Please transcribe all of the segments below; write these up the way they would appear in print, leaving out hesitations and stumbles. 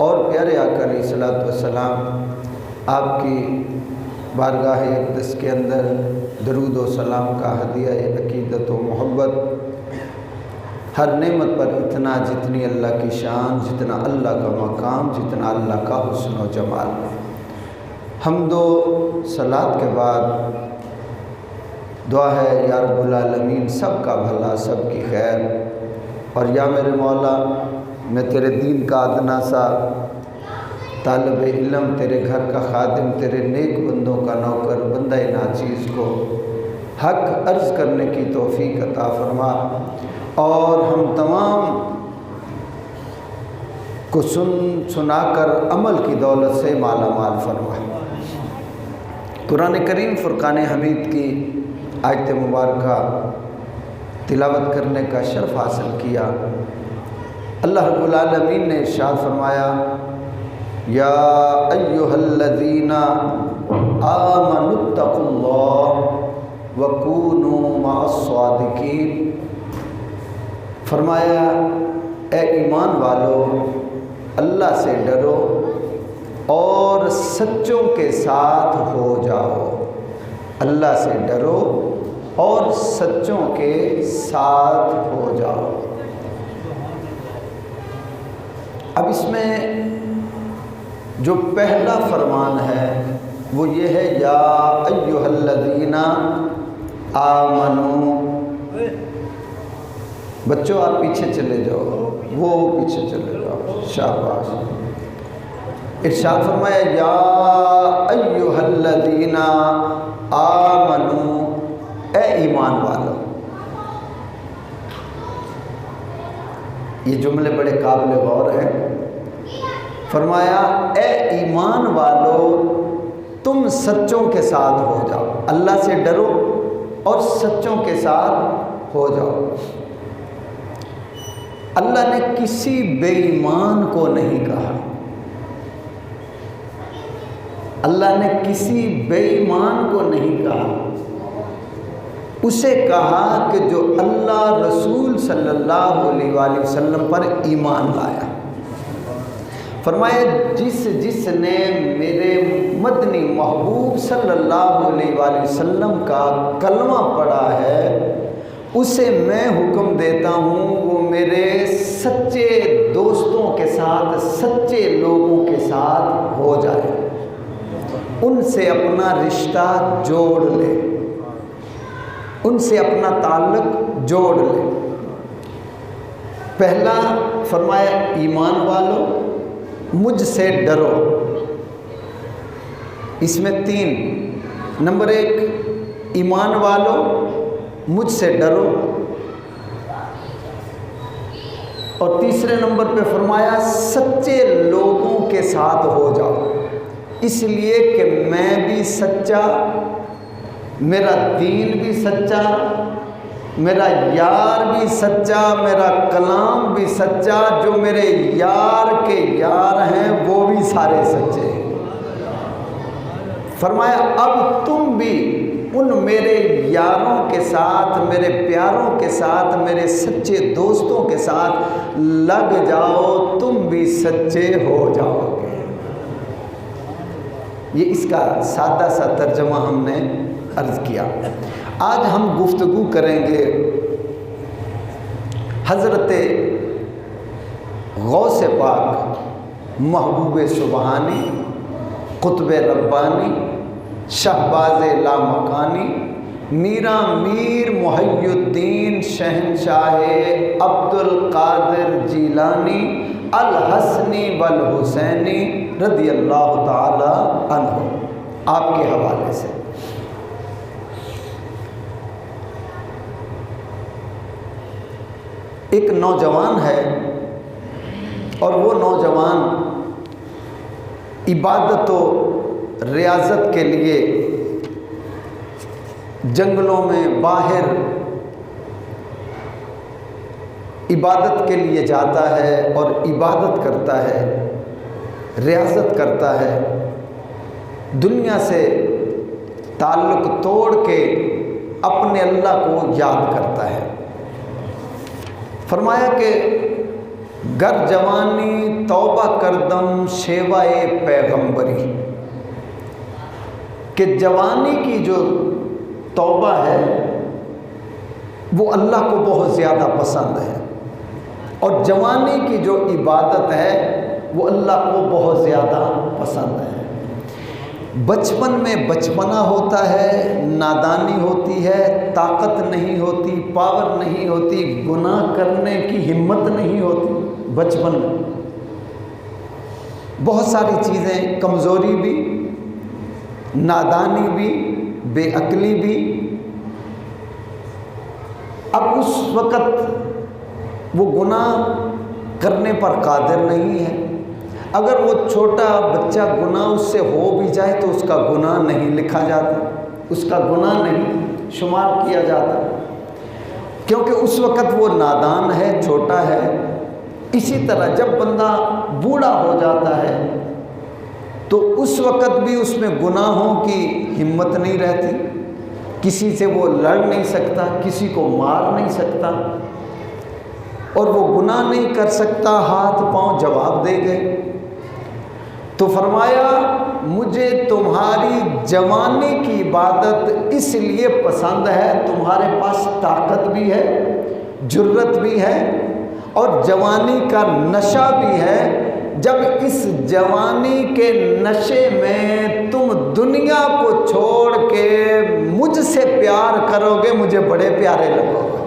اور پیارے آقا علیہ الصلوۃ والسلام آپ کی بارگاہ اقدس کے اندر درود و سلام کا ہدیہ عقیدت و محبت، ہر نعمت پر اتنا جتنی اللہ کی شان، جتنا اللہ کا مقام، جتنا اللہ کا حسن و جمال۔ حمد و صلات کے بعد دعا ہے یا رب العالمین سب کا بھلا، سب کی خیر، اور یا میرے مولا میں تیرے دین کا ادنا سا طالب علم، تیرے گھر کا خادم، تیرے نیک بندوں کا نوکر، بندہ ناچیز کو حق عرض کرنے کی توفیق عطا فرما، اور ہم تمام کو سنا کر عمل کی دولت سے مالا مال فرما۔ قرآن کریم فرقان حمید کی آیت مبارکہ تلاوت کرنے کا شرف حاصل کیا۔ اللہ رب العالمین نے ارشاد فرمایا، یا ایھا الذین آمنوا اتقوا اللہ وکونوا مع الصادقین۔ فرمایا اے ایمان والو، اللہ سے ڈرو اور سچوں کے ساتھ ہو جاؤ۔ اللہ سے ڈرو اور سچوں کے ساتھ ہو جاؤ۔ اب اس میں جو پہلا فرمان ہے وہ یہ ہے، یا ایھا الذین آمنوا۔ بچوں آپ پیچھے چلے جاؤ، وہ پیچھے چلے جاؤ، شاباش۔ ارشاد فرمایا، یا ایھا الذین آمنوا، اے ایمان والو۔ یہ جملے بڑے قابل غور ہیں۔ فرمایا اے ایمان والو تم سچوں کے ساتھ ہو جاؤ، اللہ سے ڈرو اور سچوں کے ساتھ ہو جاؤ۔ اللہ نے کسی بے ایمان کو نہیں کہا، اللہ نے کسی بے ایمان کو نہیں کہا، اسے کہا کہ جو اللہ رسول صلی اللہ علیہ وآلہ وسلم پر ایمان لایا۔ فرمایا جس نے میرے مدنی محبوب صلی اللہ علیہ وآلہ وسلم کا کلمہ پڑھا ہے، اسے میں حکم دیتا ہوں وہ میرے سچے دوستوں کے ساتھ، سچے لوگوں کے ساتھ ہو جائے، ان سے اپنا رشتہ جوڑ لے، ان سے اپنا تعلق جوڑ لے۔ پہلا فرمایا ایمان والو مجھ سے ڈرو، اس میں تین، نمبر ایک ایمان والو مجھ سے ڈرو، اور تیسرے نمبر پہ فرمایا سچے لوگوں کے ساتھ ہو جاؤ، اس لیے کہ میں بھی سچا، میرا دین بھی سچا، میرا یار بھی سچا، میرا کلام بھی سچا، جو میرے یار کے یار ہیں وہ بھی سارے سچے ہیں۔ فرمایا اب تم بھی ان میرے یاروں کے ساتھ، میرے پیاروں کے ساتھ، میرے سچے دوستوں کے ساتھ لگ جاؤ، تم بھی سچے ہو جاؤ گے۔ یہ اس کا سادہ سا ترجمہ ہم نے عرض کیا۔ آج ہم گفتگو کریں گے حضرت غوث پاک، محبوب سبحانی، قطب ربانی، شہباز لامکانی، میرا میر محی الدین شہنشاہ عبد القادر جیلانی الحسنی والحسینی رضی اللہ تعالی عنہ، آپ کے حوالے سے۔ ایک نوجوان ہے اور وہ نوجوان عبادت و ریاضت کے لیے جنگلوں میں باہر عبادت کے لیے جاتا ہے اور عبادت کرتا ہے، ریاضت کرتا ہے، دنیا سے تعلق توڑ کے اپنے اللہ کو یاد کرتا ہے۔ فرمایا کہ گر جوانی توبہ کردم شیوائے پیغمبری، کہ جوانی کی جو توبہ ہے وہ اللہ کو بہت زیادہ پسند ہے، اور جوانی کی جو عبادت ہے وہ اللہ کو بہت زیادہ پسند ہے۔ بچپن میں بچپنا ہوتا ہے، نادانی ہوتی ہے، طاقت نہیں ہوتی، پاور نہیں ہوتی، گناہ کرنے کی ہمت نہیں ہوتی۔ بچپن میں بہت ساری چیزیں، کمزوری بھی، نادانی بھی، بے عقلی بھی۔ اب اس وقت وہ گناہ کرنے پر قادر نہیں ہے۔ اگر وہ چھوٹا بچہ گناہ اس سے ہو بھی جائے تو اس کا گناہ نہیں لکھا جاتا، اس کا گناہ نہیں شمار کیا جاتا، کیونکہ اس وقت وہ نادان ہے، چھوٹا ہے۔ اسی طرح جب بندہ بوڑھا ہو جاتا ہے تو اس وقت بھی اس میں گناہوں کی ہمت نہیں رہتی، کسی سے وہ لڑ نہیں سکتا، کسی کو مار نہیں سکتا، اور وہ گناہ نہیں کر سکتا، ہاتھ پاؤں جواب دے گئے۔ تو فرمایا مجھے تمہاری جوانی کی عبادت اس لیے پسند ہے، تمہارے پاس طاقت بھی ہے، جرت بھی ہے، اور جوانی کا نشہ بھی ہے۔ جب اس جوانی کے نشے میں تم دنیا کو چھوڑ کے مجھ سے پیار کرو گے، مجھے بڑے پیارے لگو گے۔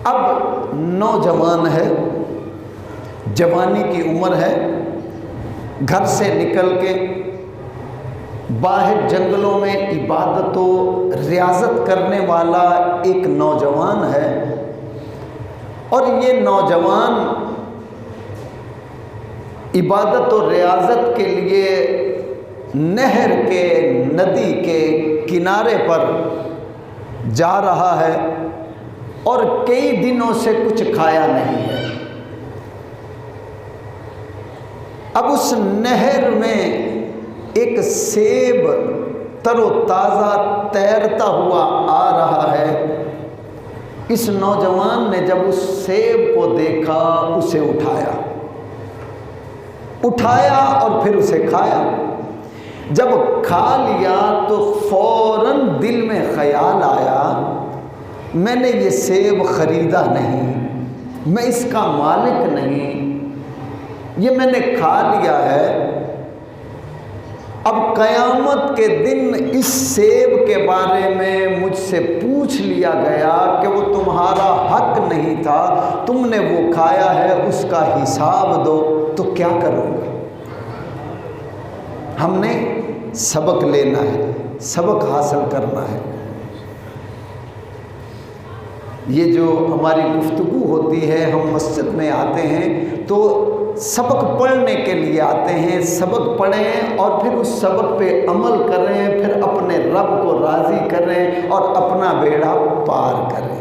اب نوجوان ہے، جوانی کی عمر ہے، گھر سے نکل کے باہر جنگلوں میں عبادت و ریاضت کرنے والا ایک نوجوان ہے، اور یہ نوجوان عبادت و ریاضت کے لیے نہر کے، ندی کے کنارے پر جا رہا ہے، اور کئی دنوں سے کچھ کھایا نہیں ہے۔ اب اس نہر میں ایک سیب تر و تازہ تیرتا ہوا آ رہا ہے۔ اس نوجوان نے جب اس سیب کو دیکھا، اسے اٹھایا اور پھر اسے کھایا۔ جب کھا لیا تو فوراً دل میں خیال آیا، میں نے یہ سیب خریدا نہیں، میں اس کا مالک نہیں، یہ میں نے کھا لیا ہے۔ اب قیامت کے دن اس سیب کے بارے میں مجھ سے پوچھ لیا گیا کہ وہ تمہارا حق نہیں تھا، تم نے وہ کھایا ہے، اس کا حساب دو، تو کیا کروں گا؟ ہم نے سبق لینا ہے، سبق حاصل کرنا ہے۔ یہ جو ہماری گفتگو ہوتی ہے، ہم مسجد میں آتے ہیں تو سبق پڑھنے کے لیے آتے ہیں، سبق پڑھیں اور پھر اس سبق پہ عمل کریں، پھر اپنے رب کو راضی کریں اور اپنا بیڑا پار کریں۔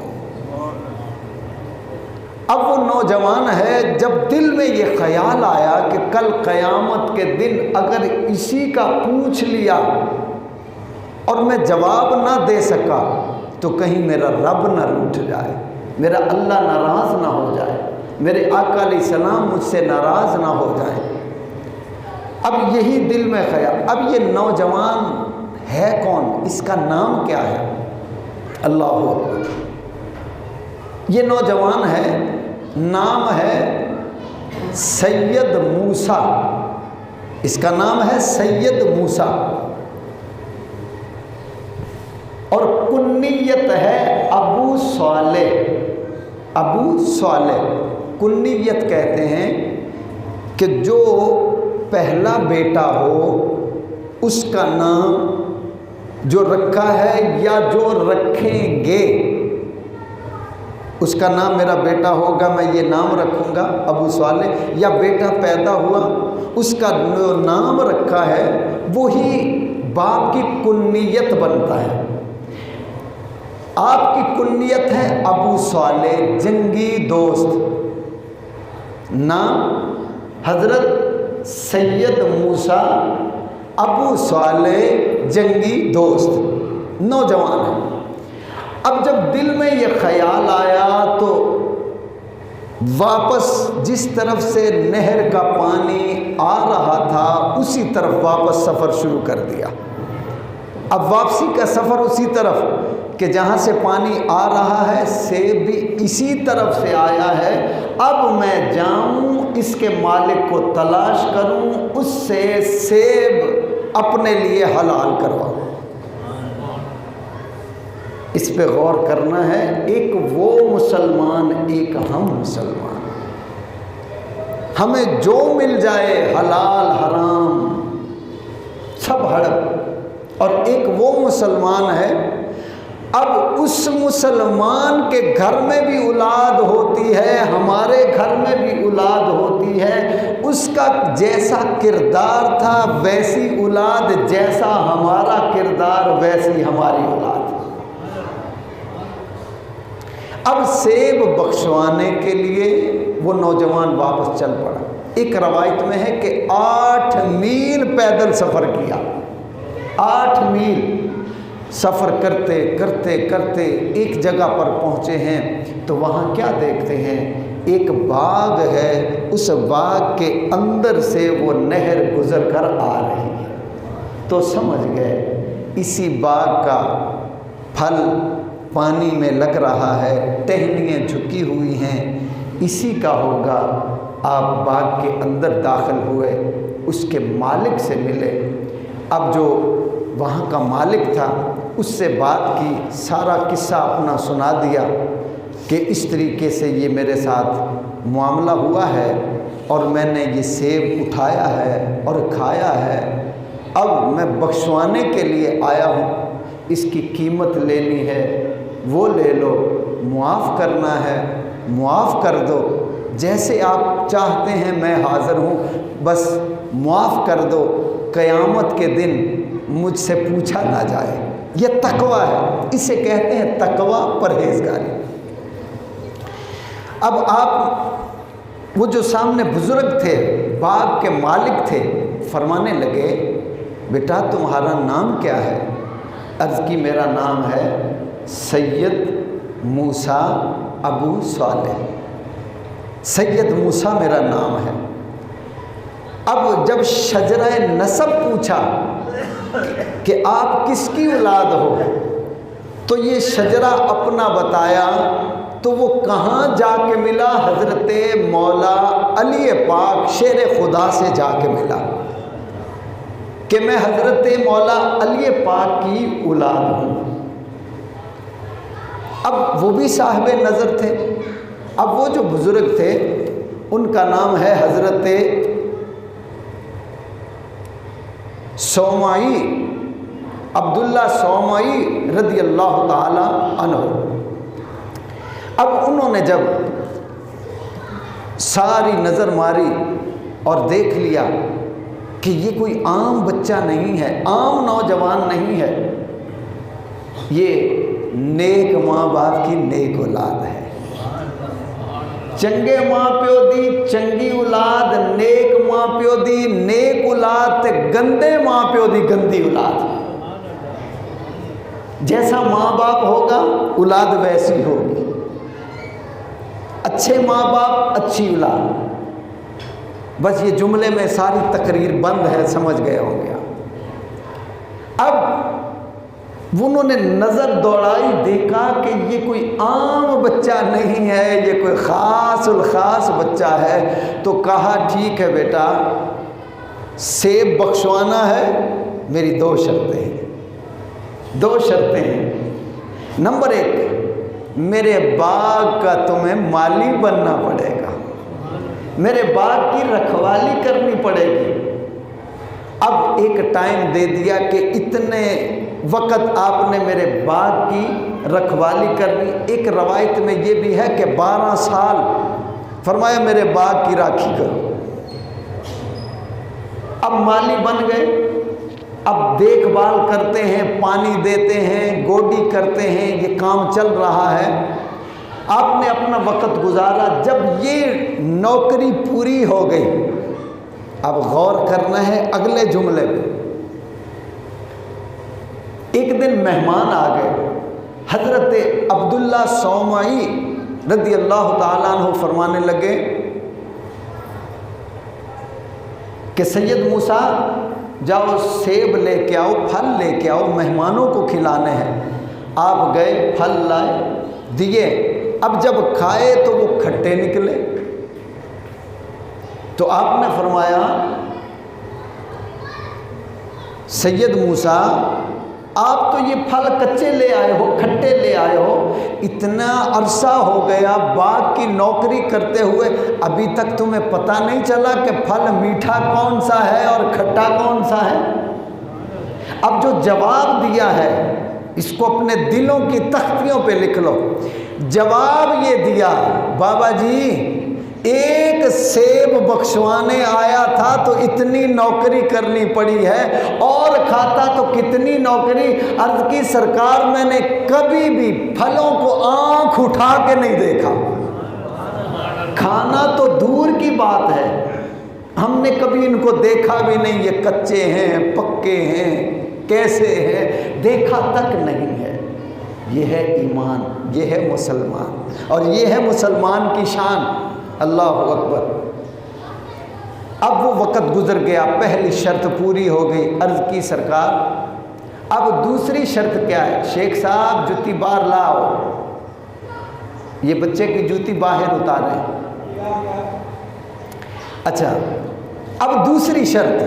اب وہ نوجوان ہے، جب دل میں یہ خیال آیا کہ کل قیامت کے دن اگر اسی کا پوچھ لیا اور میں جواب نہ دے سکا تو کہیں میرا رب نہ روٹھ جائے، میرا اللہ ناراض نہ ہو جائے، میرے آقا علیہ السلام مجھ سے ناراض نہ ہو جائیں۔ اب یہی دل میں خیال۔ اب یہ نوجوان ہے کون؟ اس کا نام کیا ہے؟ اللہ اکبر۔ یہ نوجوان ہے، نام ہے سید موسیٰ، اس کا نام ہے سید موسیٰ، اور کنیت ہے ابو صالح۔ ابو صالح کنیت کہتے ہیں کہ جو پہلا بیٹا ہو اس کا نام جو رکھا ہے یا جو رکھیں گے، اس کا نام میرا بیٹا ہوگا، میں یہ نام رکھوں گا ابو صالح، یا بیٹا پیدا ہوا اس کا جو نام رکھا ہے وہی باپ کی کنیت بنتا ہے۔ آپ کی کنیت ہے ابو صالح، جنگی دوست۔ نام حضرت سید موسیٰ، ابو صالح، جنگی دوست، نوجوان ہے۔ اب جب دل میں یہ خیال آیا تو واپس جس طرف سے نہر کا پانی آ رہا تھا اسی طرف واپس سفر شروع کر دیا۔ اب واپسی کا سفر اسی طرف کہ جہاں سے پانی آ رہا ہے سیب بھی اسی طرف سے آیا ہے، اب میں جاؤں اس کے مالک کو تلاش کروں، اس سے سیب اپنے لیے حلال کرواؤں۔ اس پہ غور کرنا ہے، ایک وہ مسلمان، ایک ہم مسلمان، ہمیں جو مل جائے حلال حرام سب ہڑپ، اور ایک وہ مسلمان ہے اب اس مسلمان کے گھر میں بھی اولاد ہوتی ہے، ہمارے گھر میں بھی اولاد ہوتی ہے، اس کا جیسا کردار تھا ویسی اولاد، جیسا ہمارا کردار ویسی ہماری اولاد۔ اب سیب بخشوانے کے لیے وہ نوجوان واپس چل پڑا۔ ایک روایت میں ہے کہ 8 میل پیدل سفر کیا، 8 میل سفر کرتے کرتے کرتے ایک جگہ پر پہنچے ہیں تو وہاں کیا دیکھتے ہیں، ایک باغ ہے، اس باغ کے اندر سے وہ نہر گزر کر آ رہی ہے، تو سمجھ گئے اسی باغ کا پھل پانی میں لگ رہا ہے، ٹہنیاں جھکی ہوئی ہیں، اسی کا ہوگا۔ آپ باغ کے اندر داخل ہوئے، اس کے مالک سے ملے۔ اب جو وہاں کا مالک تھا اس سے بات کی، سارا قصہ اپنا سنا دیا کہ اس طریقے سے یہ میرے ساتھ معاملہ ہوا ہے اور میں نے یہ سیب اٹھایا ہے اور کھایا ہے، اب میں بخشوانے کے لیے آیا ہوں، اس کی قیمت لینی ہے، وہ لے لو، معاف کرنا ہے معاف کر دو، جیسے آپ چاہتے ہیں میں حاضر ہوں، بس معاف کر دو، قیامت کے دن مجھ سے پوچھا نہ جائے۔ یہ تقویٰ ہے، اسے کہتے ہیں تقویٰ، پرہیزگاری۔ اب آپ وہ جو سامنے بزرگ تھے، باغ کے مالک تھے، فرمانے لگے بیٹا تمہارا نام کیا ہے؟ عرض کی میرا نام ہے سید موسیٰ ابو صالح، سید موسیٰ میرا نام ہے۔ اب جب شجرہ نسب پوچھا کہ آپ کس کی اولاد ہو تو یہ شجرہ اپنا بتایا، تو وہ کہاں جا کے ملا؟ حضرت مولا علی پاک شیر خدا سے جا کے ملا کہ میں حضرت مولا علی پاک کی اولاد ہوں۔ اب وہ بھی صاحب نظر تھے، اب وہ جو بزرگ تھے ان کا نام ہے حضرت سومائی، عبداللہ سومائی رضی اللہ تعالی عنہ۔ اب انہوں نے جب ساری نظر ماری اور دیکھ لیا کہ یہ کوئی عام بچہ نہیں ہے، عام نوجوان نہیں ہے، یہ نیک ماں باپ کی نیک اولاد ہے، چنگے ماں پیو دی چنگی اولاد، نیک ماں پیو دی نیک اولاد تے گندے ماں پیو دی گندی اولاد۔ جیسا ماں باپ ہوگا اولاد ویسی ہوگی، اچھے ماں باپ اچھی اولاد۔ بس یہ جملے میں ساری تقریر بند ہے، سمجھ گئے ہوں گے۔ اب انہوں نے نظر دوڑائی، دیکھا کہ یہ کوئی عام بچہ نہیں ہے، یہ کوئی خاص الخاص بچہ ہے، تو کہا ٹھیک ہے بیٹا سیب بخشوانا ہے، میری 2 شرطیں ہیں، 2 شرطیں ہیں۔ نمبر 1، میرے باغ کا تمہیں مالی بننا پڑے گا، میرے باغ کی رکھوالی کرنی پڑے گی۔ اب ایک ٹائم دے دیا کہ اتنے وقت آپ نے میرے باغ کی رکھوالی کرنی۔ ایک روایت میں یہ بھی ہے کہ 12 سال فرمایا میرے باغ کی راکھی کرو۔ اب مالی بن گئے، اب دیکھ بھال کرتے ہیں، پانی دیتے ہیں، گوڈی کرتے ہیں، یہ کام چل رہا ہے۔ آپ نے اپنا وقت گزارا، جب یہ نوکری پوری ہو گئی، اب غور کرنا ہے اگلے جملے پہ۔ ایک دن مہمان آ گئے، حضرت عبداللہ سومائی رضی اللہ تعالیٰ عنہ فرمانے لگے کہ سید موسیٰ جاؤ سیب لے کے آؤ، پھل لے کے آؤ، مہمانوں کو کھلانے ہیں۔ آپ گئے، پھل لائے، دیے، اب جب کھائے تو وہ کھٹے نکلے۔ تو آپ نے فرمایا سید موسیٰ آپ تو یہ پھل کچے لے آئے ہو، کھٹے لے آئے ہو، اتنا عرصہ ہو گیا باغ کی نوکری کرتے ہوئے، ابھی تک تمہیں پتہ نہیں چلا کہ پھل میٹھا کون سا ہے اور کھٹا کون سا ہے؟ اب جو جواب دیا ہے اس کو اپنے دلوں کی تختیوں پہ لکھ لو۔ جواب یہ دیا، بابا جی ایک سیب بخشوانے آیا تھا تو اتنی نوکری کرنی پڑی ہے، اور کھاتا تو کتنی نوکری۔ عرض کی سرکار میں نے کبھی بھی پھلوں کو آنکھ اٹھا کے نہیں دیکھا، کھانا تو دور کی بات ہے، ہم نے کبھی ان کو دیکھا بھی نہیں، یہ کچے ہیں، پکے ہیں، کیسے ہیں، دیکھا تک نہیں ہے۔ یہ ہے ایمان، یہ ہے مسلمان، اور یہ ہے مسلمان کی شان۔ اللہ اکبر۔ اب وہ وقت گزر گیا، پہلی شرط پوری ہو گئی۔ عرض کی سرکار اب دوسری شرط کیا ہے؟ شیخ صاحب جوتی باہر لاؤ، یہ بچے کی جوتی باہر اتارے۔ اچھا اب دوسری شرط،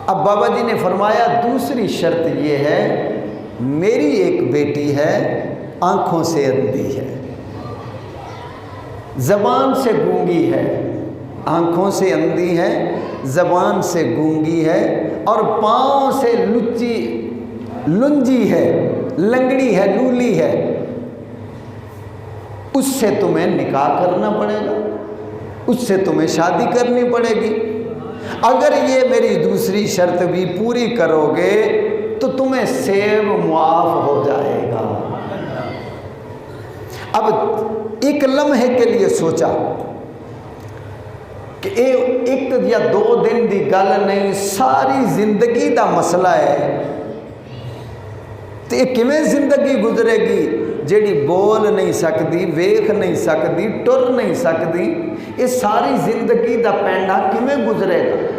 اب بابا جی نے فرمایا دوسری شرط یہ ہے، میری ایک بیٹی ہے، آنکھوں سے اندھی ہے، زبان سے گونگی ہے، آنکھوں سے اندھی ہے، زبان سے گونگی ہے، اور پاؤں سے لنجی ہے، لنگڑی ہے، لولی ہے، اس سے تمہیں نکاح کرنا پڑے گا، اس سے تمہیں شادی کرنی پڑے گی۔ اگر یہ میری دوسری شرط بھی پوری کرو گے تو تمہیں سیب معاف ہو جائے گا۔ اب ایک لمحے کے لیے سوچا کہ ایک یا دو دن دی گل نہیں، ساری زندگی دا مسئلہ ہے، تو یہ کیویں زندگی گزرے گی جیڑی بول نہیں سکتی، ویکھ نہیں سکتی، ٹر نہیں سکتی، یہ ساری زندگی دا پینڈا کیویں گزرے گا؟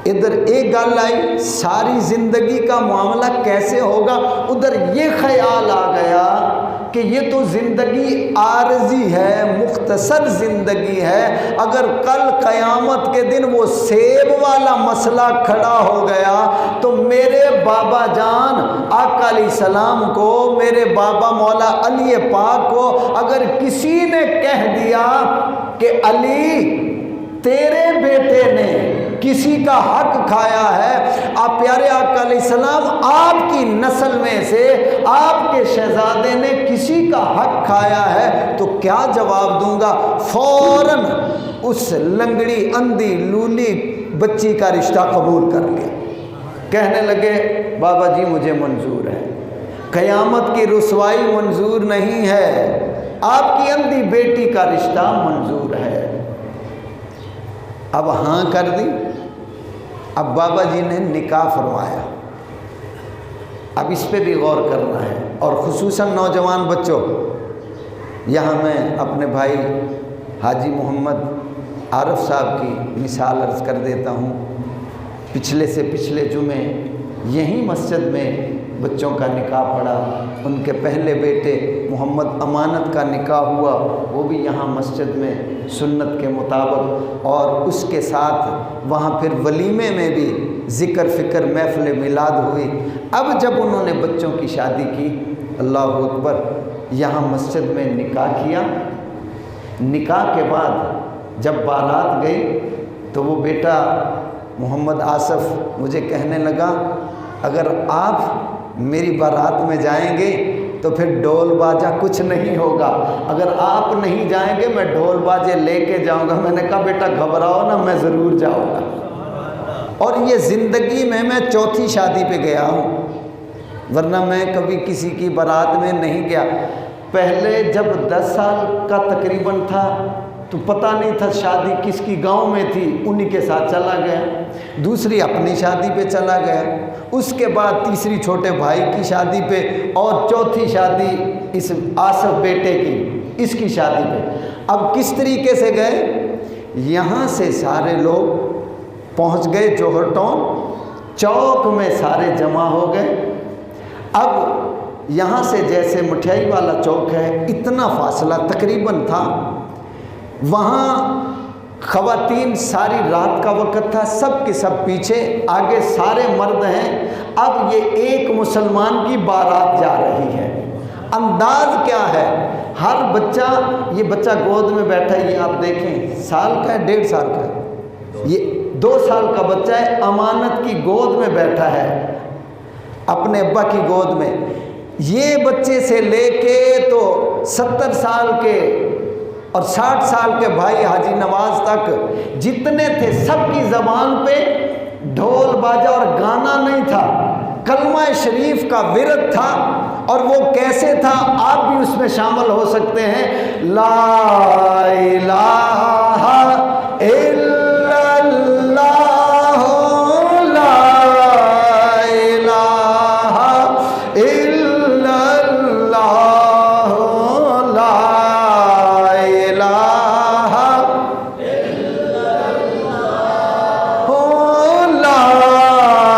ادھر ایک گل آئی، ساری زندگی کا معاملہ کیسے ہوگا، ادھر یہ خیال آ گیا کہ یہ تو زندگی عارضی ہے، مختصر زندگی ہے، اگر کل قیامت کے دن وہ سیب والا مسئلہ کھڑا ہو گیا تو میرے بابا جان آقا علیہ السلام کو، میرے بابا مولا علی پاک کو اگر کسی نے کہہ دیا کہ علی تیرے بیٹے نے کسی کا حق کھایا ہے، آپ پیارے آقا علیہ السلام آپ کی نسل میں سے آپ کے شہزادے نے کسی کا حق کھایا ہے، تو کیا جواب دوں گا؟ فوراً اس لنگڑی اندھی لولی بچی کا رشتہ قبول کر لیا، کہنے لگے بابا جی مجھے منظور ہے، قیامت کی رسوائی منظور نہیں ہے، آپ کی اندھی بیٹی کا رشتہ منظور ہے۔ اب ہاں کر دی، اب بابا جی نے نکاح فرمایا۔ اب اس پہ بھی غور کرنا ہے، اور خصوصاً نوجوان بچوں، یہاں میں اپنے بھائی حاجی محمد عارف صاحب کی مثال عرض کر دیتا ہوں۔ پچھلے سے پچھلے جمعے یہی مسجد میں بچوں کا نکاح پڑا، ان کے پہلے بیٹے محمد امانت کا نکاح ہوا، وہ بھی یہاں مسجد میں سنت کے مطابق، اور اس کے ساتھ وہاں پھر ولیمے میں بھی ذکر فکر محفل میلاد ہوئی۔ اب جب انہوں نے بچوں کی شادی کی، اللہ اکبر، یہاں مسجد میں نکاح کیا، نکاح کے بعد جب بارات گئی تو وہ بیٹا محمد آصف مجھے کہنے لگا اگر آپ میری بارات میں جائیں گے تو پھر ڈول باجا کچھ نہیں ہوگا، اگر آپ نہیں جائیں گے میں ڈھول باجے لے کے جاؤں گا۔ میں نے کہا بیٹا گھبراؤ نہ، میں ضرور جاؤں گا۔ اور یہ زندگی میں چوتھی شادی پہ گیا ہوں، ورنہ میں کبھی کسی کی بارات میں نہیں گیا۔ پہلے جب 10 سال کا تقریباً تھا تو پتہ نہیں تھا شادی کس کی گاؤں میں تھی، انہی کے ساتھ چلا گیا، دوسری اپنی شادی پہ چلا گیا، اس کے بعد تیسری چھوٹے بھائی کی شادی پہ، اور چوتھی شادی اس آصف بیٹے کی، اس کی شادی پہ۔ اب کس طریقے سے گئے؟ یہاں سے سارے لوگ پہنچ گئے جوہر ٹاؤن، چوک میں سارے جمع ہو گئے۔ اب یہاں سے جیسے مٹھائی والا چوک ہے، اتنا فاصلہ تقریباً تھا، وہاں خواتین، ساری رات کا وقت تھا، سب کے سب پیچھے، آگے سارے مرد ہیں۔ اب یہ ایک مسلمان کی بارات جا رہی ہے۔ انداز کیا ہے؟ ہر بچہ، یہ بچہ گود میں بیٹھا ہے، یہ آپ دیکھیں سال کا ہے، 1.5 سال کا ہے، یہ 2 سال کا بچہ ہے، امانت کی گود میں بیٹھا ہے، اپنے ابا کی گود میں۔ یہ بچے سے لے کے تو 70 سال کے اور 60 سال کے بھائی حاجی نواز تک جتنے تھے، سب کی زبان پہ ڈھول باجا اور گانا نہیں تھا، کلمہ شریف کا ورد تھا۔ اور وہ کیسے تھا؟ آپ بھی اس میں شامل ہو سکتے ہیں۔ لا الہ الا اللہ، لا الہ الا اللہ، لا الہ الا اللہ، لا الہ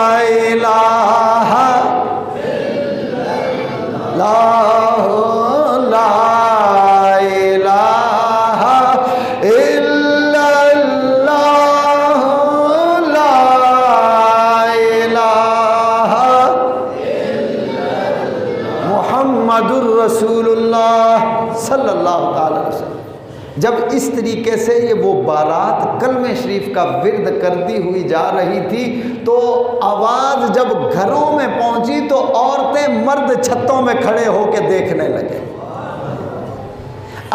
رسول اللہ صلی اللہ تعالی وسلم۔ جب اس طریقے سے یہ وہ بارات کلمہ شریف کا ورد کرتی ہوئی جا رہی تھی، تو آواز جب گھروں میں پہنچی تو عورتیں مرد چھتوں میں کھڑے ہو کے دیکھنے لگے۔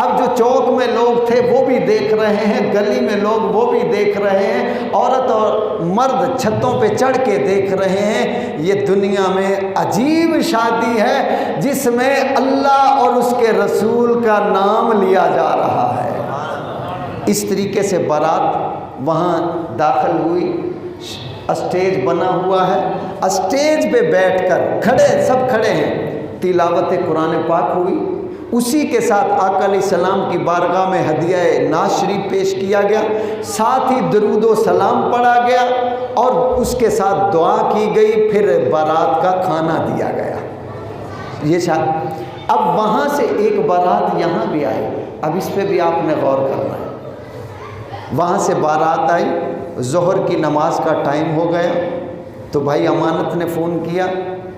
اب جو چوک میں لوگ تھے وہ بھی دیکھ رہے ہیں، گلی میں لوگ وہ بھی دیکھ رہے ہیں، عورت اور مرد چھتوں پہ چڑھ کے دیکھ رہے ہیں۔ یہ دنیا میں عجیب شادی ہے جس میں اللہ اور اس کے رسول کا نام لیا جا رہا ہے۔ اس طریقے سے بارات وہاں داخل ہوئی، اسٹیج بنا ہوا ہے، اسٹیج پہ بیٹھ کر سب کھڑے ہیں، تلاوت قرآن پاک ہوئی، اسی کے ساتھ آقا علیہ السلام کی بارگاہ میں ہدیہ ناز شریف پیش کیا گیا، ساتھ ہی درود و سلام پڑھا گیا، اور اس کے ساتھ دعا کی گئی، پھر بارات کا کھانا دیا گیا۔ یہ شاید اب وہاں سے ایک بارات یہاں بھی آئی، اب اس پہ بھی آپ نے غور کرنا ہے۔ وہاں سے بارات آئی، ظہر کی نماز کا ٹائم ہو گیا، تو بھائی امانت نے فون کیا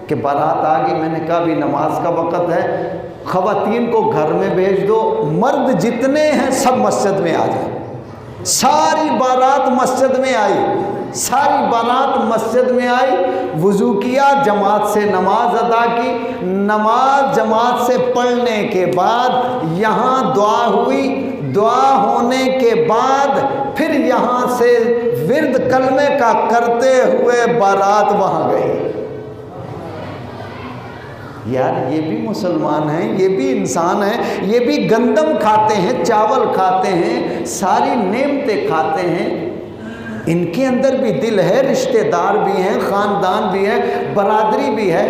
کہ بارات آ گئی۔ میں نے کہا بھی نماز کا وقت ہے، خواتین کو گھر میں بھیج دو، مرد جتنے ہیں سب مسجد میں آ جائیں۔ ساری بارات مسجد میں آئی، ساری بارات مسجد میں آئی، وضو کیا، جماعت سے نماز ادا کی، نماز جماعت سے پڑھنے کے بعد یہاں دعا ہوئی، دعا ہونے کے بعد پھر یہاں سے ورد کلمے کا کرتے ہوئے بارات وہاں گئی۔ یار یہ بھی مسلمان ہیں، یہ بھی انسان ہیں، یہ بھی گندم کھاتے ہیں، چاول کھاتے ہیں، ساری نعمتیں کھاتے ہیں، ان کے اندر بھی دل ہے، رشتہ دار بھی ہیں، خاندان بھی ہے، برادری بھی ہے۔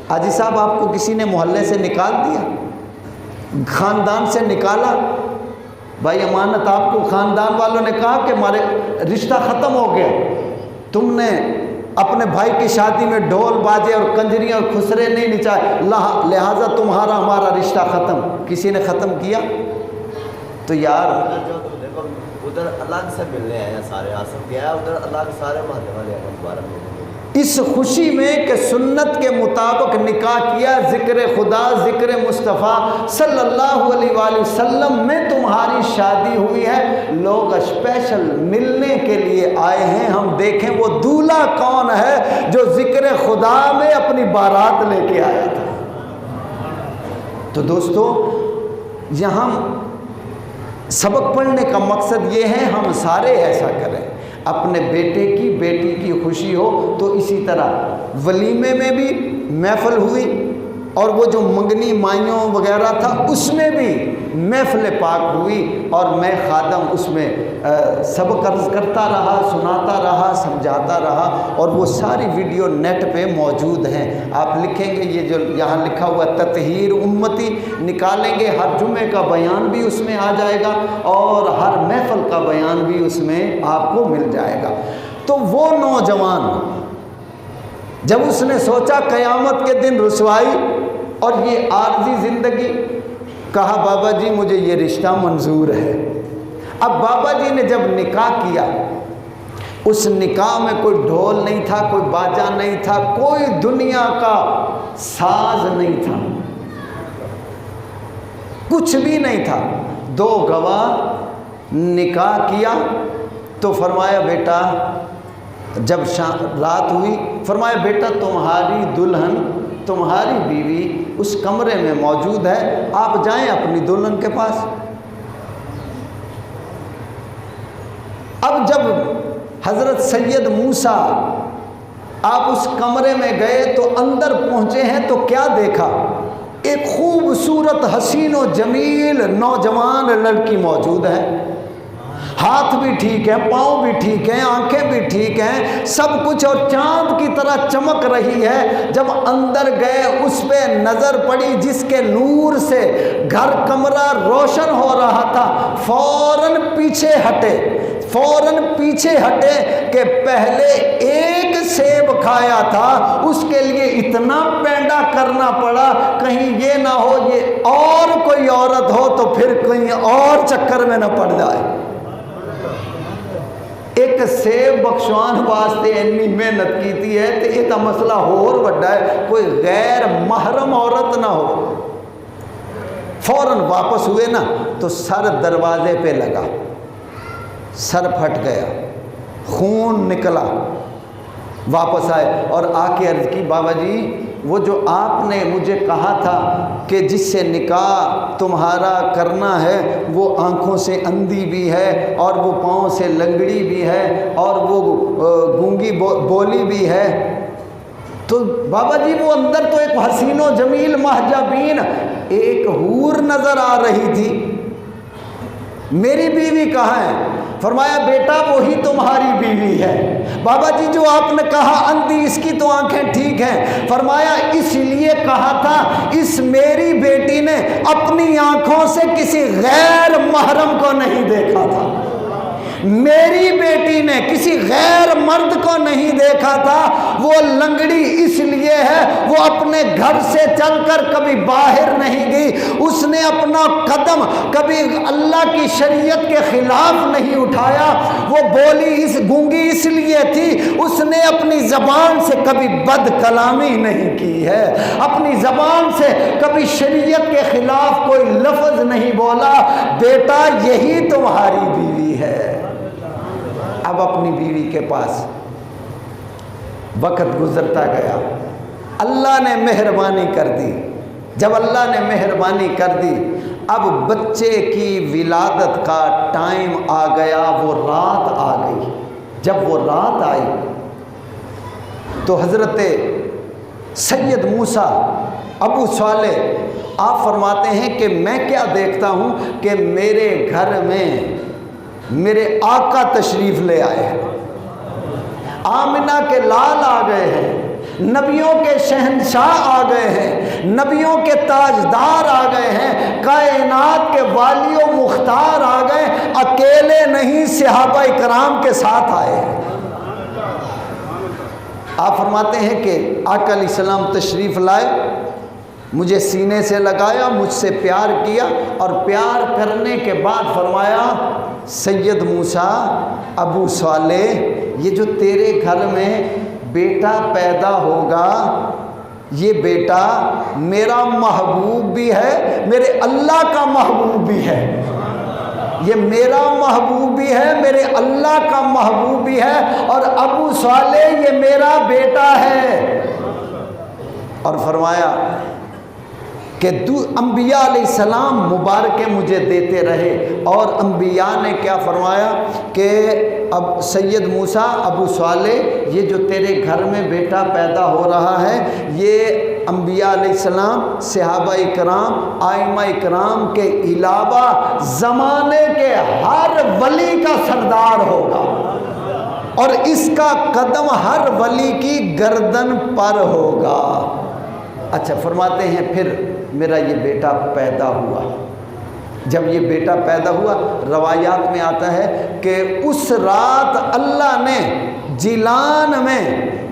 حاجی صاحب آپ کو کسی نے محلے سے نکال دیا، خاندان سے نکالا، بھائی امانت آپ کو خاندان والوں نے کہا کہ ہمارے رشتہ ختم ہو گیا، تم نے اپنے بھائی کی شادی میں ڈھول باجے اور کنجریاں اور خسرے نہیں نچائے، لہٰذا تمہارا ہمارا رشتہ ختم۔ کسی نے ختم کیا؟ تو یار ادھر الگ سے ملنے آئے ہیں، سارے آصف کے آئے، ادھر الگ سارے محلے والے ہیں دوبارہ ملنے۔ اس خوشی میں کہ سنت کے مطابق نکاح کیا، ذکر خدا، ذکر مصطفیٰ صلی اللہ علیہ وآلہ وسلم میں تمہاری شادی ہوئی ہے، لوگ اسپیشل ملنے کے لیے آئے ہیں۔ ہم دیکھیں وہ دولہا کون ہے جو ذکر خدا میں اپنی بارات لے کے آیا تھا۔ تو دوستو یہاں سبق پڑھنے کا مقصد یہ ہے ہم سارے ایسا کریں، اپنے بیٹے کی بیٹی کی خوشی ہو تو اسی طرح ولیمے میں بھی محفل ہوئی، اور وہ جو منگنی مائیوں وغیرہ تھا اس میں بھی محفل پاک ہوئی، اور میں خادم اس میں سبق عرض کرتا رہا، سناتا رہا، سمجھاتا رہا، اور وہ ساری ویڈیو نیٹ پہ موجود ہیں۔ آپ لکھیں گے یہ جو یہاں لکھا ہوا تطہیر امتی نکالیں گے، ہر جمعے کا بیان بھی اس میں آ جائے گا اور ہر محفل کا بیان بھی اس میں آپ کو مل جائے گا۔ تو وہ نوجوان جب اس نے سوچا قیامت کے دن رسوائی اور یہ عارضی زندگی، کہا بابا جی مجھے یہ رشتہ منظور ہے۔ اب بابا جی نے جب نکاح کیا، اس نکاح میں کوئی ڈھول نہیں تھا، کوئی باجا نہیں تھا، کوئی دنیا کا ساز نہیں تھا، کچھ بھی نہیں تھا۔ 2 گواہ نکاح کیا تو فرمایا بیٹا، جب رات ہوئی فرمایا بیٹا تمہاری دلہن، تمہاری بیوی اس کمرے میں موجود ہے، آپ جائیں اپنی دلہن کے پاس۔ اب جب حضرت سید موسیٰ آپ اس کمرے میں گئے تو اندر پہنچے ہیں تو کیا دیکھا؟ ایک خوبصورت حسین و جمیل نوجوان لڑکی موجود ہے، ہاتھ بھی ٹھیک ہے، پاؤں بھی ٹھیک ہیں، آنکھیں بھی ٹھیک ہیں، سب کچھ، اور چاند کی طرح چمک رہی ہے۔ جب اندر گئے اس پہ نظر پڑی جس کے نور سے گھر کمرہ روشن ہو رہا تھا، فوراً پیچھے ہٹے کہ پہلے ایک سیب کھایا تھا اس کے لیے اتنا پینڈا کرنا پڑا، کہیں یہ نہ ہو یہ اور کوئی عورت ہو تو پھر کہیں اور چکر میں نہ پڑ جائے۔ ایک سیب بخشوان واسطے اتنی محنت کیتی ہے تو یہ مسئلہ اور بڑا ہے، کوئی غیر محرم عورت نہ ہو۔ فوراً واپس ہوئے نا تو سر دروازے پہ لگا، سر پھٹ گیا، خون نکلا۔ واپس آئے اور آ کے عرض کی بابا جی وہ جو آپ نے مجھے کہا تھا کہ جس سے نکاح تمہارا کرنا ہے وہ آنکھوں سے اندھی بھی ہے اور وہ پاؤں سے لنگڑی بھی ہے اور وہ گونگی بولی بھی ہے، تو بابا جی وہ اندر تو ایک حسین و جمیل محجبین ایک حور نظر آ رہی تھی، میری بیوی کہاں ہے؟ فرمایا بیٹا وہی تمہاری بیوی ہے۔ بابا جی جو آپ نے کہا اندھی، اس کی تو آنکھیں ٹھیک ہیں۔ فرمایا اس لیے کہا تھا اس میری بیٹی نے اپنی آنکھوں سے کسی غیر محرم کو نہیں دیکھا تھا، میری بیٹی نے کسی غیر مرد کو نہیں دیکھا تھا، وہ لنگڑی اس لیے ہے وہ اپنے گھر سے چل کر کبھی باہر نہیں گئی، اس نے اپنا قدم کبھی اللہ کی شریعت کے خلاف نہیں اٹھایا، وہ بولی اس گونگی اس لیے تھی اس نے اپنی زبان سے کبھی بد کلامی نہیں کی ہے، اپنی زبان سے کبھی شریعت کے خلاف کوئی لفظ نہیں بولا۔ بیٹا یہی تمہاری بیوی ہے۔ اب اپنی بیوی کے پاس وقت گزرتا گیا، اللہ نے مہربانی کر دی، جب اللہ نے مہربانی کر دی اب بچے کی ولادت کا ٹائم آ گیا، وہ رات آ گئی۔ جب وہ رات آئی تو حضرت سید موسیٰ ابو صالح آپ فرماتے ہیں کہ میں کیا دیکھتا ہوں کہ میرے گھر میں میرے آقا تشریف لے آئے ہیں، آمنہ کے لال آ گئے ہیں، نبیوں کے شہنشاہ آ گئے ہیں، نبیوں کے تاجدار آ گئے ہیں، کائنات کے والی و مختار آ گئے، اکیلے نہیں صحابہ کرام کے ساتھ آئے ہیں۔ آپ فرماتے ہیں کہ آقا علیہ السلام تشریف لائے، مجھے سینے سے لگایا، مجھ سے پیار کیا، اور پیار کرنے کے بعد فرمایا سید موسیٰ ابو صالح یہ جو تیرے گھر میں بیٹا پیدا ہوگا یہ بیٹا میرا محبوب بھی ہے، میرے اللہ کا محبوب بھی ہے، یہ میرا محبوب بھی ہے، میرے اللہ کا محبوب بھی ہے، اور ابو صالح یہ میرا بیٹا ہے۔ اور فرمایا کہ انبیاء علیہ السلام مبارکیں مجھے دیتے رہے، اور انبیاء نے کیا فرمایا کہ اب سید موسیٰ ابو صالح یہ جو تیرے گھر میں بیٹا پیدا ہو رہا ہے یہ انبیاء علیہ السلام، صحابہ کرام، ائمہ کرام کے علاوہ زمانے کے ہر ولی کا سردار ہوگا، اور اس کا قدم ہر ولی کی گردن پر ہوگا۔ اچھا فرماتے ہیں پھر میرا یہ بیٹا پیدا ہوا۔ جب یہ بیٹا پیدا ہوا، روایات میں آتا ہے کہ اس رات اللہ نے جیلان میں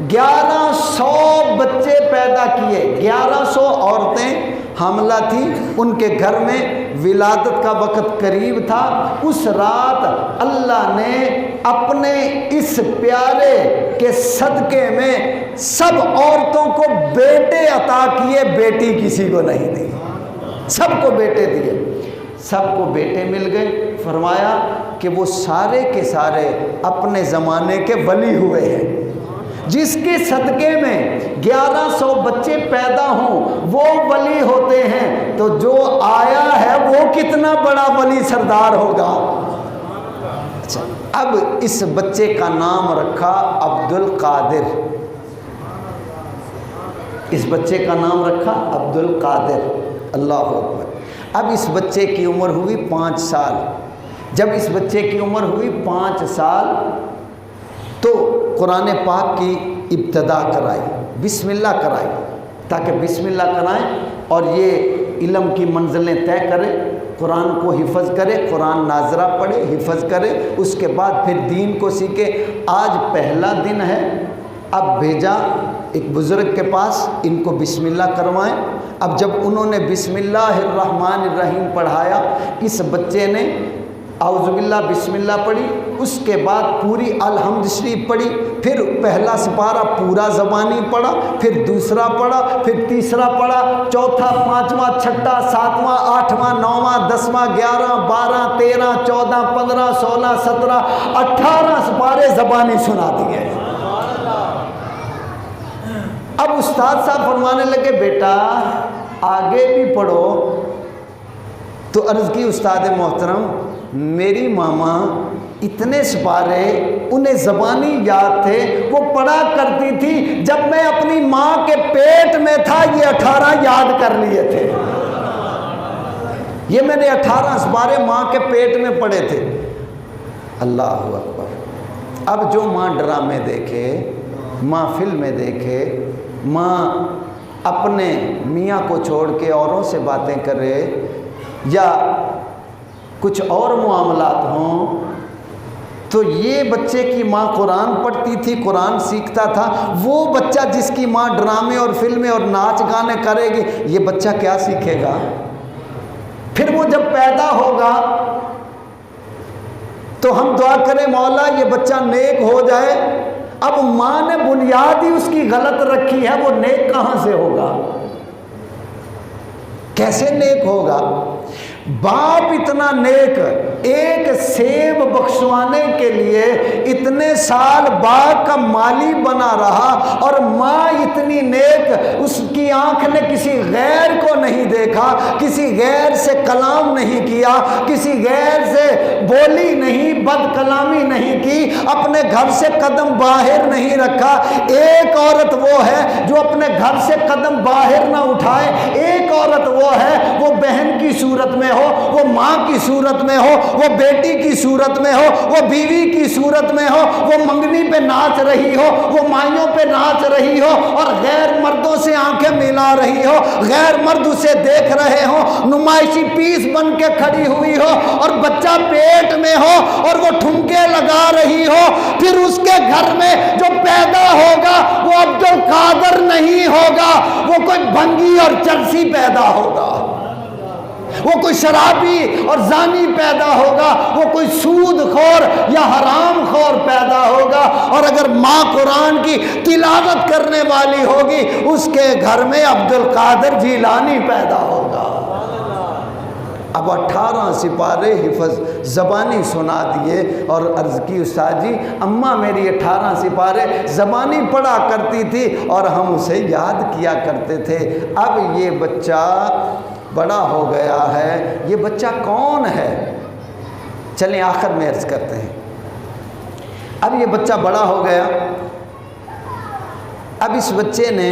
1100 بچے پیدا کیے۔ 1100 عورتیں حاملہ تھیں، ان کے گھر میں ولادت کا وقت قریب تھا۔ اس رات اللہ نے اپنے اس پیارے کے صدقے میں سب عورتوں کو بیٹے عطا کیے، بیٹی کسی کو نہیں دی، سب کو بیٹے دیے، سب کو بیٹے مل گئے۔ فرمایا کہ وہ سارے کے سارے اپنے زمانے کے ولی ہوئے ہیں۔ جس کے صدقے میں 1100 بچے پیدا ہوں وہ ولی ہوتے ہیں، تو جو آیا ہے وہ کتنا بڑا ولی سردار ہوگا۔ اچھا اب اس بچے کا نام رکھا عبد القادر۔ اس بچے کا نام رکھا عبد القادر۔ اللہ اکبر۔ اب اس بچے کی عمر ہوئی 5 سال۔ جب اس بچے کی عمر ہوئی 5 سال تو قرآن پاک کی ابتدا کرائی، بسم اللہ کرائی، تاکہ بسم اللہ کرائیں اور یہ علم کی منزلیں طے کرے، قرآن کو حفظ کرے، قرآن ناظرہ پڑھے، حفظ کرے، اس کے بعد پھر دین کو سیکھے۔ آج پہلا دن ہے، اب بھیجا ایک بزرگ کے پاس، ان کو بسم اللہ کروائیں۔ اب جب انہوں نے بسم اللہ الرحمن الرحیم پڑھایا، اس بچے نے اعوذ باللہ بسم اللہ پڑھی، اس کے بعد پوری الحمد شریف پڑھی، پھر پہلا سپارہ پورا زبانی پڑھا، پھر دوسرا پڑھا، پھر تیسرا پڑھا، چوتھا، پانچواں، چھٹا، ساتواں، آٹھواں، نوواں، 10واں، 11، 12، 13، 14، 15، 16، 17، 18 سپارے زبانی سنا دیے۔ اب استاد صاحب فرمانے لگے بیٹا آگے بھی پڑھو، تو عرض کی استاد محترم میری ماما اتنے سپارے انہیں زبانی یاد تھے، وہ پڑھا کرتی تھی جب میں اپنی ماں کے پیٹ میں تھا، یہ 18 یاد کر لیے تھے، یہ میں نے 18 سپارے ماں کے پیٹ میں پڑھے تھے۔ اللہ اکبر۔ اب جو ماں ڈرامے دیکھے، ماں فلمیں دیکھے، ماں اپنے میاں کو چھوڑ کے اوروں سے باتیں کرے، یا کچھ اور معاملات ہوں، تو یہ بچے کی ماں قرآن پڑھتی تھی، قرآن سیکھتا تھا، وہ بچہ جس کی ماں ڈرامے اور فلمیں اور ناچ گانے کرے گی، یہ بچہ کیا سیکھے گا؟ پھر وہ جب پیدا ہوگا تو ہم دعا کریں مولا یہ بچہ نیک ہو جائے۔ اب ماں نے بنیاد ہی اس کی غلط رکھی ہے، وہ نیک کہاں سے ہوگا؟ کیسے نیک ہوگا؟ باپ اتنا نیک، ایک سیب بخشوانے کے لیے اتنے سال باغ کا مالی بنا رہا، اور ماں اتنی نیک، اس کی آنکھ نے کسی غیر کو نہیں دیکھا، کسی غیر سے کلام نہیں کیا، کسی غیر سے بولی نہیں، بد کلامی نہیں کی، اپنے گھر سے قدم باہر نہیں رکھا۔ ایک عورت وہ ہے جو اپنے گھر سے قدم باہر نہ اٹھائے، ایک عورت وہ ہے وہ بہن کی صورت میں ہو، وہ ماں کی صورت میں ہو، وہ بیٹی کی صورت میں ہو، وہ بیوی کی صورت میں ہو، وہ منگنی پہ ناچ رہی ہو، وہ مائیوں پہ ناچ رہی ہو، اور غیر مردوں سے آنکھیں ملا رہی ہو، غیر مرد اسے دیکھ رہے ہو، نمائشی پیس بن کے کھڑی ہوئی ہو، اور بچہ پیٹ میں ہو اور وہ ٹھمکے لگا رہی ہو، پھر اس کے گھر میں جو پیدا ہوگا وہ عبد القادر نہیں ہوگا، وہ کوئی بھنگی اور چرسی پیدا ہوگا، وہ کوئی شرابی اور زانی پیدا ہوگا، وہ کوئی سود خور یا حرام خور پیدا ہوگا۔ اور اگر ماں قرآن کی تلاوت کرنے والی ہوگی، اس کے گھر میں عبد القادر جیلانی پیدا ہوگا۔ اب 18 سپارے حفظ زبانی سنا دیے، اور عرض کی استاد جی اماں میری 18 سپارے زبانی پڑھا کرتی تھی اور ہم اسے یاد کیا کرتے تھے۔ اب یہ بچہ بڑا ہو گیا ہے، یہ بچہ کون ہے؟ چلیں آخر میں عرض کرتے ہیں۔ اب یہ بچہ بڑا ہو گیا، اب اس بچے نے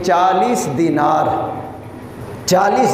40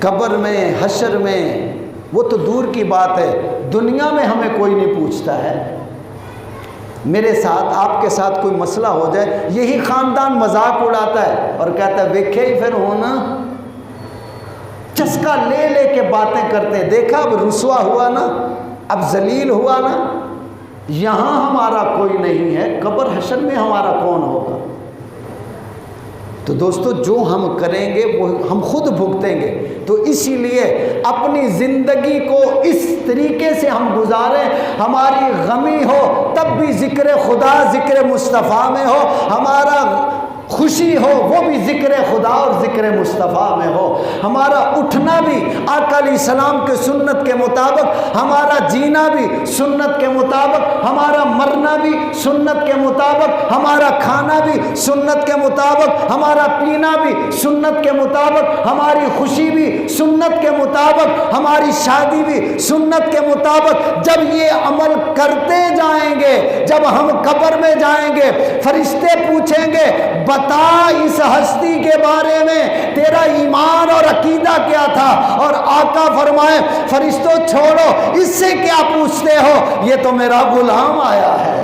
قبر میں، حشر میں وہ تو دور کی بات ہے، دنیا میں ہمیں کوئی نہیں پوچھتا ہے۔ میرے ساتھ، آپ کے ساتھ کوئی مسئلہ ہو جائے، یہی خاندان مذاق اڑاتا ہے اور کہتا ہے ویکھے ہی پھر ہونا، چسکا لے لے کے باتیں کرتے ہیں، دیکھا اب رسوا ہوا نا، اب ذلیل ہوا نا، یہاں ہمارا کوئی نہیں ہے، قبر حشر میں ہمارا کون ہوگا؟ تو دوستو جو ہم کریں گے وہ ہم خود بھگتیں گے، تو اسی لیے اپنی زندگی کو اس طریقے سے ہم گزاریں، ہماری غمی ہو تب بھی ذکر خدا، ذکر مصطفیٰ میں ہو، ہمارا خوشی ہو وہ بھی ذکر خدا اور ذکر مصطفیٰ میں ہو، ہمارا اٹھنا بھی آقا علیہ السلام کے سنت کے مطابق، ہمارا جینا بھی سنت کے مطابق، ہمارا مرنا بھی سنت کے مطابق، ہمارا کھانا بھی سنت کے مطابق، ہمارا پینا بھی سنت کے مطابق، ہماری خوشی بھی سنت کے مطابق، ہماری شادی بھی سنت کے مطابق۔ جب یہ عمل کرتے جائیں گے، جب ہم قبر میں جائیں گے، فرشتے پوچھیں گے بتا اس ہستی کے بارے میں تیرا ایمان اور عقیدہ کیا تھا، اور آقا فرمائے فرشتوں چھوڑو، اس سے کیا پوچھتے ہو، یہ تو میرا غلام آیا ہے،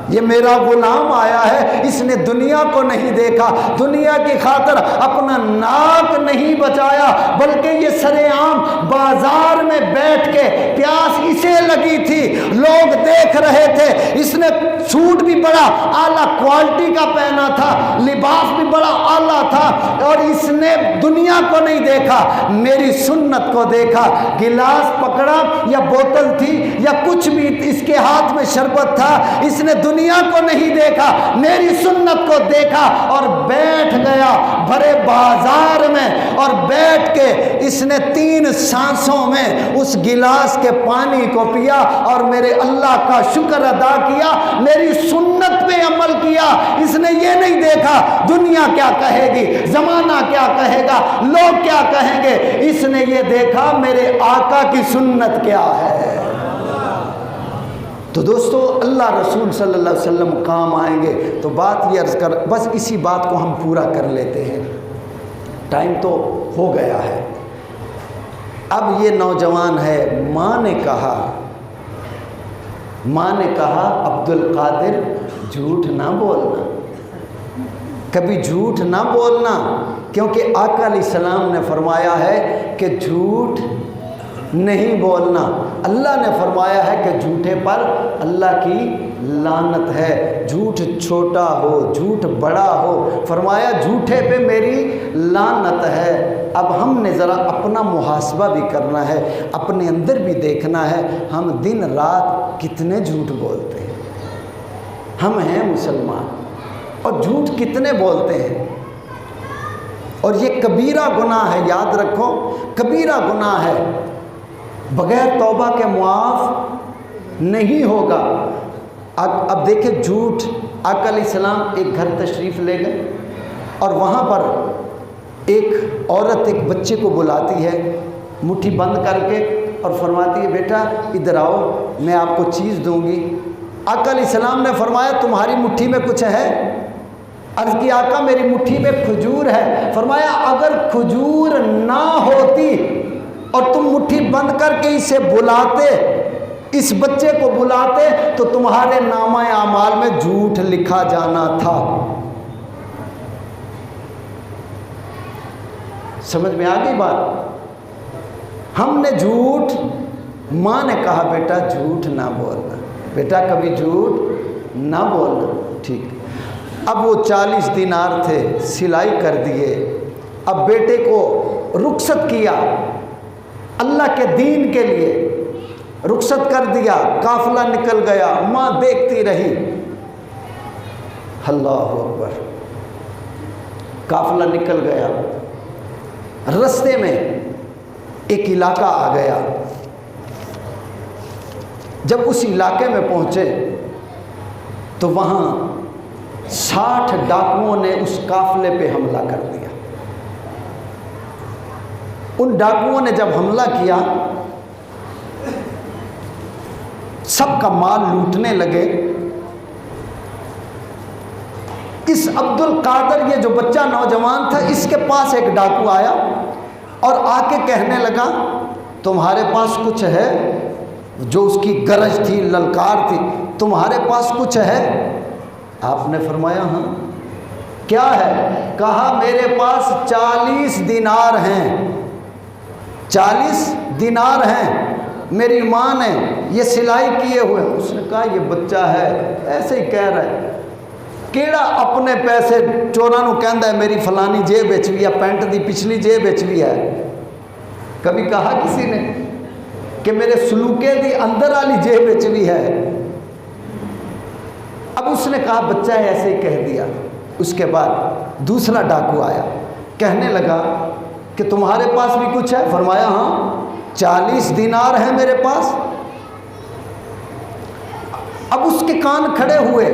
یہ میرا غلام آیا ہے، اس نے دنیا کو نہیں دیکھا، دنیا کی خاطر اپنا ناک نہیں بچایا، بلکہ یہ سر عام بازار میں بیٹھ کے، پیاس اسے لگی تھی، لوگ دیکھ رہے تھے، اس نے سوٹ بھی بڑا اعلیٰ کوالٹی کا پہنا تھا، لباس بھی بڑا اعلیٰ تھا، اور اس نے دنیا کو نہیں دیکھا، میری سنت کو دیکھا، گلاس پکڑا یا بوتل تھی یا کچھ بھی اس کے ہاتھ میں شربت تھا، اس نے دنیا کو نہیں دیکھا، میری سنت کو دیکھا اور بیٹھ گیا بھرے بازار میں، اور بیٹھ کے اس نے 3 سانسوں میں اس گلاس کے پانی کو پیا اور میرے اللہ کا شکر ادا کیا، میری سنت پہ عمل کیا۔ اس نے یہ نہیں دیکھا دنیا کیا کہے گی، زمانہ کیا کہے گا، لوگ کیا کہیں گے، اس نے یہ دیکھا میرے آقا کی سنت کیا ہے۔ تو دوستو اللہ رسول صلی اللہ علیہ وسلم کام آئیں گے، تو بات یہ عرض کر، بس اسی بات کو ہم پورا کر لیتے ہیں، ٹائم تو ہو گیا ہے۔ اب یہ نوجوان ہے، ماں نے کہا عبد القادر جھوٹ نہ بولنا، کبھی جھوٹ نہ بولنا، کیونکہ آقا علیہ السلام نے فرمایا ہے کہ جھوٹ نہیں بولنا، اللہ نے فرمایا ہے کہ جھوٹے پر اللہ کی لعنت ہے، جھوٹ چھوٹا ہو جھوٹ بڑا ہو، فرمایا جھوٹے پہ میری لعنت ہے۔ اب ہم نے ذرا اپنا محاسبہ بھی کرنا ہے، اپنے اندر بھی دیکھنا ہے، ہم دن رات کتنے جھوٹ بولتے ہیں، ہم ہیں مسلمان اور جھوٹ کتنے بولتے ہیں، اور یہ کبیرہ گناہ ہے، یاد رکھو کبیرہ گناہ ہے، بغیر توبہ کے معاف نہیں ہوگا۔ اب دیکھیں جھوٹ، آقا علیہ السلام ایک گھر تشریف لے گئے اور وہاں پر ایک عورت ایک بچے کو بلاتی ہے مٹھی بند کر کے اور فرماتی ہے بیٹا ادھر آؤ میں آپ کو چیز دوں گی۔ آقا علیہ السلام نے فرمایا تمہاری مٹھی میں کچھ ہے؟ عرض کی آقا میری مٹھی میں کھجور ہے۔ فرمایا اگر کھجور نہ ہوتی اور تم مٹھی بند کر کے اسے بلاتے، اس بچے کو بلاتے، تو تمہارے نامہ اعمال میں جھوٹ لکھا جانا تھا۔ سمجھ میں آ گئی بات؟ ہم نے جھوٹ، ماں نے کہا بیٹا جھوٹ نہ بولنا، بیٹا کبھی جھوٹ نہ بولنا، ٹھیک۔ اب وہ 40 دینار تھے، سلائی کر دیے، اب بیٹے کو رخصت کیا، اللہ کے دین کے لیے رخصت کر دیا، قافلہ نکل گیا، ماں دیکھتی رہی، اللہ اکبر، قافلہ نکل گیا، رستے میں ایک علاقہ آ گیا، جب اس علاقے میں پہنچے تو وہاں 60 ڈاکوؤں نے اس قافلے پہ حملہ کر دیا۔ ان ڈاکوؤں نے جب حملہ کیا سب کا مال لوٹنے لگے۔ اس عبد القادر، یہ جو بچہ نوجوان تھا، اس کے پاس ایک ڈاکو آیا اور آ کے کہنے لگا تمہارے پاس کچھ ہے؟ جو اس کی گرج تھی، للکار تھی، تمہارے پاس کچھ ہے؟ آپ نے فرمایا ہاں۔ کیا ہے؟ کہا میرے پاس 40 دینار ہیں، 40 دینار ہیں، میری ماں نے یہ سلائی کیے ہوئے۔ اس نے کہا یہ بچہ ہے ایسے ہی کہہ رہا ہے، کیڑا اپنے پیسے چوراں نوں کہندا ہے میری فلانی جیب وچ وی ہے، پینٹ دی پچھلی جیب وچ وی ہے؟ کبھی کہا کسی نے کہ میرے سلوکے دی اندر والی جیب وچ بھی ہے؟ اب اس نے کہا بچہ ہے ایسے ہی کہہ دیا۔ اس کے بعد دوسرا ڈاکو آیا، کہنے لگا کہ تمہارے پاس بھی کچھ ہے؟ فرمایا ہاں 40 دینار ہیں میرے پاس۔ اب اس کے کان کھڑے ہوئے،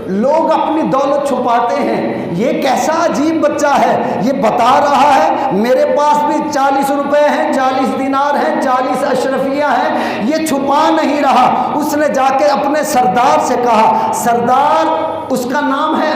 لوگ اپنی دولت چھپاتے ہیں، یہ کیسا عجیب بچہ ہے، یہ بتا رہا ہے میرے پاس بھی 40 روپے ہیں، 40 دینار ہیں، 40 اشرفیہ ہیں، یہ چھپا نہیں رہا۔ اس نے جا کے اپنے سردار سے کہا، سردار، اس کا نام ہے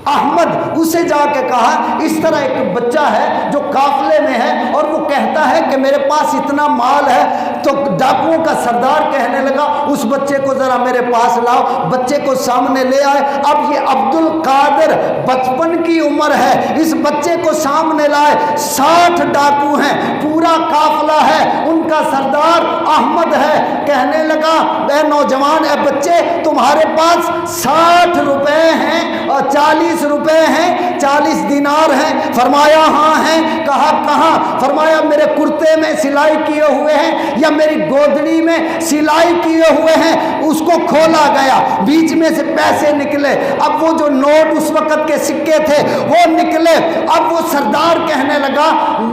احمد، اسے جا کے کہا اس طرح ایک بچہ ہے جو قافلے میں ہے اور وہ کہتا ہے کہ میرے پاس اتنا مال ہے۔ تو ڈاکوؤں کا سردار کہنے لگا اس بچے کو ذرا میرے پاس لاؤ۔ بچے کو سامنے لے آئے۔ اب یہ عبد القادر 55 کی عمر ہے، اس بچے کو سامنے لائے، 60 ڈاکو ہیں، پورا قافلہ ہے، ان کا سردار احمد ہے۔ کہنے لگا اے نوجوان، اے بچے، تمہارے پاس 60 روپے ہیں اور 40 روپے ہیں، 40 دینار ہیں؟ فرمایا ہاں ہیں۔ کہا کہاں؟ فرمایا میرے کرتے میں سلائی کیے ہوئے ہیں یا میری گودڑی میں سلائی کیے ہوئے ہیں۔ اس کو کھولا گیا، بیچ میں سے پیسے نکلے۔ اب وہ جو نوٹ اس وقت کے سکے تھے وہ نکلے۔ اب وہ سردار کہنے لگا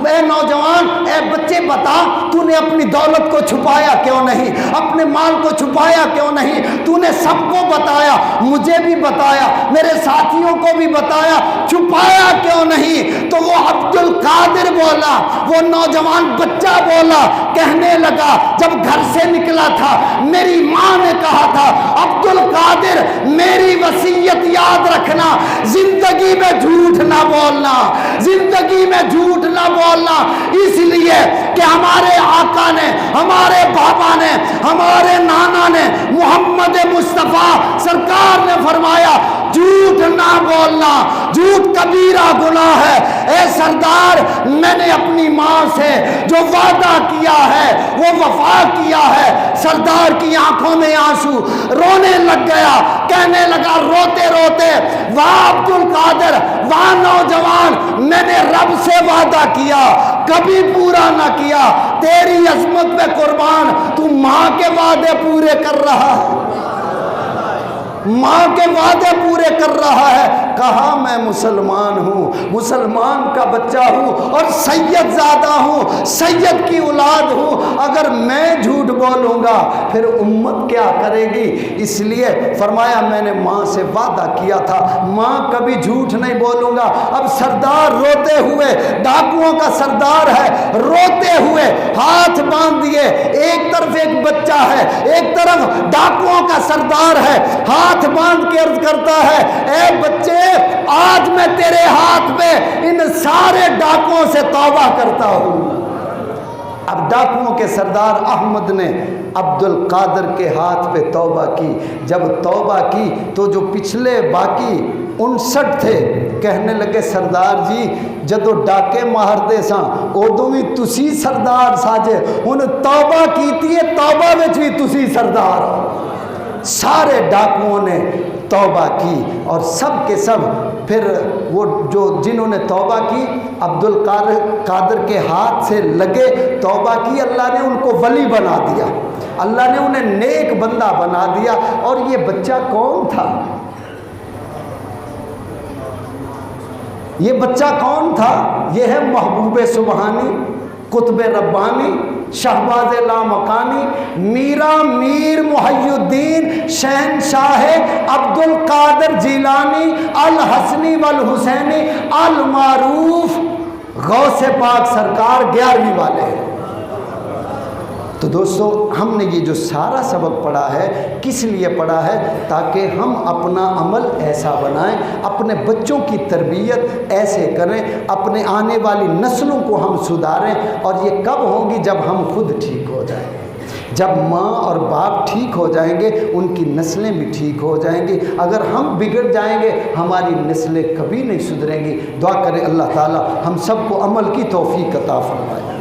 اے نوجوان، اے بچے، بتا تو نے اپنی دولت کو چھپایا کیوں نہیں، اپنے مال کو چھپایا کیوں نہیں؟ تو نے سب کو بتایا، مجھے بھی بتایا، میرے ساتھیوں کو بھی بتایا، چھپایا کیوں نہیں؟ تو وہ عبد القادر بولا، وہ نوجوان بچہ بولا، کہنے لگا جب گھر سے نکلا تھا میری ماں نے کہا تھا عبد القادر میری وصیت یاد رکھنا، زندگی میں جھوٹ نہ بولنا، زندگی میں جھوٹ نہ بولنا، اس لیے کہ ہمارے آقا نے، ہمارے بابا نے، ہمارے نانا نے، محمد مصطفیٰ سرکار نے فرمایا جھوٹ نہ بولنا، جھوٹ کبیرہ گناہ ہے۔ اے سردار، میں نے اپنی ماں سے جو وعدہ کیا ہے وہ وفا کیا ہے۔ سردار کی آنکھوں میں آنسو، رونے لگ گیا، کہنے لگا روتے روتے، واہ عبد القادر، واہ نوجوان، میں نے رب سے وعدہ کیا، کبھی پورا نہ کیا، تیری عظمت پہ قربان، تو ماں کے وعدے پورے کر رہا ہے، ماں کے وعدے پورے کر رہا ہے۔ کہا میں مسلمان ہوں، مسلمان کا بچہ ہوں اور سید زادہ ہوں، سید کی اولاد ہوں، اگر میں جھوٹ بولوں گا پھر امت کیا کرے گی؟ اس لیے فرمایا میں نے ماں سے وعدہ کیا تھا، ماں کبھی جھوٹ نہیں بولوں گا۔ اب سردار روتے ہوئے، ڈاکوؤں کا سردار ہے، روتے ہوئے ہاتھ باندھ دیے، ایک طرف ایک بچہ ہے، ایک طرف ڈاکوؤں کا سردار ہے، ہاتھ باندھ کے عرض کرتا ہے اے بچے، آج میں تیرے ہاتھ میں ان سارے ڈاکوؤں سے توبہ کرتا ہوں۔ اب ڈاکوؤں کے سردار احمد نے عبد القادر کے ہاتھ پہ توبہ کی۔ جب توبہ کی تو جو پچھلے باقی 59 تھے کہنے لگے سردار جی جدو ڈاکے مارتے ساں ادو بھی تسی سردار ساجے، ہن توبہ کیتی ہے، توبہ وچ بھی تسی سردار ہو۔ سارے ڈاکوؤں نے توبہ کی اور سب کے سب پھر وہ جو جنہوں نے توبہ کی عبد القادر کے ہاتھ سے لگے، توبہ کی، اللہ نے ان کو ولی بنا دیا، اللہ نے انہیں نیک بندہ بنا دیا۔ اور یہ بچہ کون تھا؟ یہ بچہ کون تھا؟ یہ ہے محبوب سبحانی، قطب ربانی، شہباز لامکانی، میرا میر محی الدین شہنشاہ عبد القادر جیلانی الحسنی والحسینی المعروف غوث پاک سرکار 11ویں والے ہیں۔ تو دوستو ہم نے یہ جو سارا سبق پڑھا ہے کس لیے پڑھا ہے؟ تاکہ ہم اپنا عمل ایسا بنائیں، اپنے بچوں کی تربیت ایسے کریں، اپنے آنے والی نسلوں کو ہم سدھاریں۔ اور یہ کب ہوگی؟ جب ہم خود ٹھیک ہو جائیں گے۔ جب ماں اور باپ ٹھیک ہو جائیں گے ان کی نسلیں بھی ٹھیک ہو جائیں گی۔ اگر ہم بگڑ جائیں گے ہماری نسلیں کبھی نہیں سدھریں گی۔ دعا کریں اللہ تعالی ہم سب کو عمل کی توفیق عطا فرمائے۔